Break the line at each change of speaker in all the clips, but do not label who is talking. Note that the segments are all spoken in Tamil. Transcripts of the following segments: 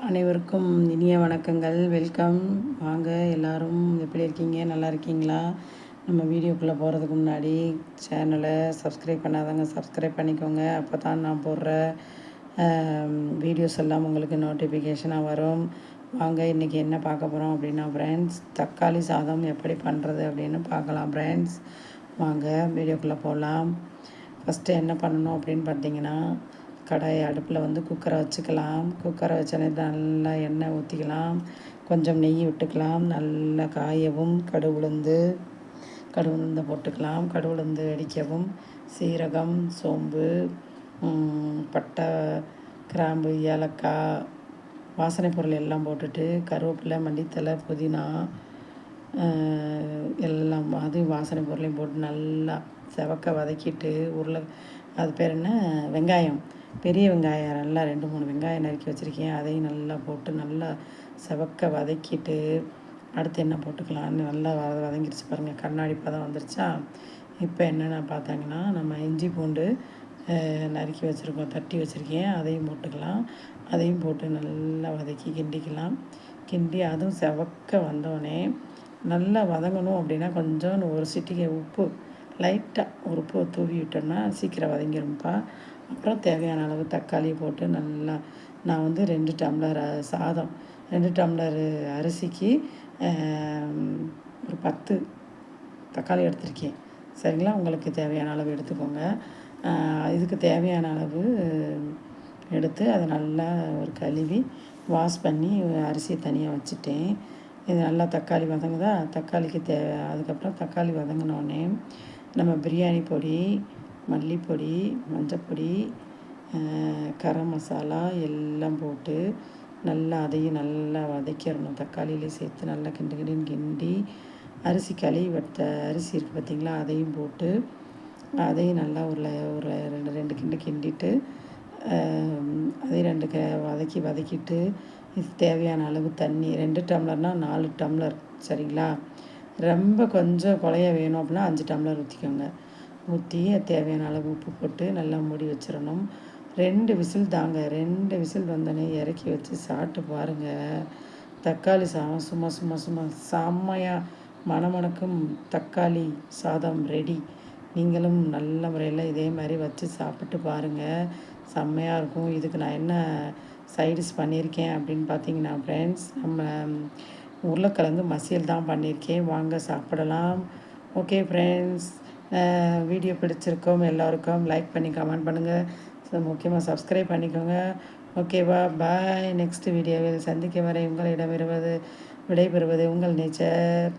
அனைவருக்கும் இனிய வணக்கங்கள். வெல்கம். வாங்க எல்லோரும் எப்படி இருக்கீங்க? நல்லா இருக்கீங்களா? நம்ம வீடியோக்குள்ளே போகிறதுக்கு முன்னாடி சேனலை சப்ஸ்கிரைப் பண்ணாதவங்க சப்ஸ்கிரைப் பண்ணிக்கோங்க. அப்போ தான் நான் போடுற வீடியோஸ் எல்லாம் உங்களுக்கு நோட்டிஃபிகேஷனாக வரும். வாங்க இன்றைக்கி என்ன பார்க்க போகிறோம் அப்படின்னா ஃப்ரெண்ட்ஸ், தக்காளி சாதம் எப்படி பண்ணுறது அப்படின்னு பார்க்கலாம் ஃப்ரெண்ட்ஸ். வாங்க வீடியோக்குள்ளே போகலாம். ஃபஸ்ட்டு என்ன பண்ணணும் அப்படின்னு பார்த்தீங்கன்னா, கடாய் அடுப்பில் வந்து குக்கரை வச்சுக்கலாம். குக்கரை வச்சோடனே நல்லா எண்ணெய் ஊற்றிக்கலாம். கொஞ்சம் நெய் விட்டுக்கலாம். நல்லா காயவும் கடுகு உளுந்து போட்டுக்கலாம். கடுகு உளுந்து வெடிக்கவும் சீரகம், சோம்பு, பட்டை, கிராம்பு, ஏலக்காய், வாசனை பொருள் எல்லாம் போட்டுட்டு கருவேப்பிலை, மல்லித்தழை, புதினா எல்லாம் வாசனை பொருளையும் போட்டு நல்லா செவக்க வதக்கிட்டு அது பேர் என்ன, வெங்காயம், பெரிய வெங்காயம் நல்லா 2-3 வெங்காயம் நறுக்கி வச்சுருக்கேன். அதையும் நல்லா போட்டு நல்லா செவக்க வதக்கிட்டு அடுத்து என்ன போட்டுக்கலான்னு நல்லா வதங்கிடுச்சு பாருங்கள். கண்ணாடி பதம் வந்துருச்சா? இப்போ என்னென்ன பார்த்தாங்கன்னா, நம்ம இஞ்சி பூண்டு நறுக்கி வச்சுருக்கோம், தட்டி வச்சுருக்கேன். அதையும் போட்டுக்கலாம். அதையும் போட்டு நல்லா வதக்கி கிண்டிக்கலாம். கிண்டி அதுவும் செவக்க வந்தோடனே நல்லா வதங்கணும் அப்படின்னா கொஞ்சம் ஒரு சிட்டிகை உப்பு, லைட்டாக ஒரு உப்பு தூவி விட்டோம்னா சீக்கிரம் வதங்கிடும்ப்பா. அப்புறம் தேவையான அளவு தக்காளி போட்டு நல்லா, நான் வந்து 2 டம்ளர் சாதம், 2 டம்ளர் அரிசிக்கு ஒரு 10 தக்காளி எடுத்திருக்கேன். சரிங்களா? உங்களுக்கு தேவையான அளவு எடுத்துக்கோங்க. இதுக்கு தேவையான அளவு எடுத்து அதை நல்லா ஒரு கழுவி வாஷ் பண்ணி அரிசியை தனியாக வச்சுட்டேன். இது நல்லா தக்காளி வதங்குதா? தக்காளிக்கு அதுக்கப்புறம் தக்காளி வதங்கினோடனே நம்ம பிரியாணி பொடி, மல்லிப்பொடி, மஞ்சப்பொடி, கரம் மசாலா எல்லாம் போட்டு நல்லா அதையும் நல்லா வதக்கிடணும். தக்காளியிலே சேர்த்து நல்லா கிண்டி அரிசி கழுவி வச்ச அரிசி இருக்குது பார்த்திங்களா, அதையும் போட்டு அதையும் நல்லா ஒரு 2 கிண்டிட்டு அதையும் 2 வதக்கிட்டு இது தேவையான அளவு தண்ணி, 2 டம்ளர்னால் 4 டம்ளர். சரிங்களா? ரொம்ப கொஞ்சம் குழைய வேணும் அப்படின்னா 5 டம்ளர் ஊற்றிக்கோங்க. ஊற்றி தேவையான அளவு உப்பு போட்டு நல்லா மூடி வச்சிடணும். 2 விசில் தாங்க. 2 விசில் வந்தோடனே இறக்கி வச்சு சாப்பிட்டு பாருங்கள். தக்காளி சாதம் சும்மா செம்மையாக மணமணக்கும் தக்காளி சாதம் ரெடி. நீங்களும் நல்ல முறையில் இதே மாதிரி வச்சு சாப்பிட்டு பாருங்கள். செம்மையாக இருக்கும். இதுக்கு நான் என்ன சைடிஷ் பண்ணியிருக்கேன் அப்படின்னு பார்த்தீங்கன்னா ஃப்ரெண்ட்ஸ், நம்ம உருளைக்கிழங்கு மசியல் தான் பண்ணியிருக்கேன். வாங்க சாப்பிடலாம். ஓகே ஃப்ரெண்ட்ஸ், வீடியோ பிடிச்சிருக்கோம். எல்லோருக்கும் லைக் பண்ணி கமெண்ட் பண்ணுங்கள். முக்கியமாக சப்ஸ்கிரைப் பண்ணிக்கோங்க. ஓகேவா? பாய். நெக்ஸ்ட் வீடியோவில் சந்திக்க வரை உங்களிடம் விடைபெறுவது உங்கள் நேச்சர்.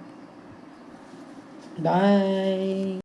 பாய்.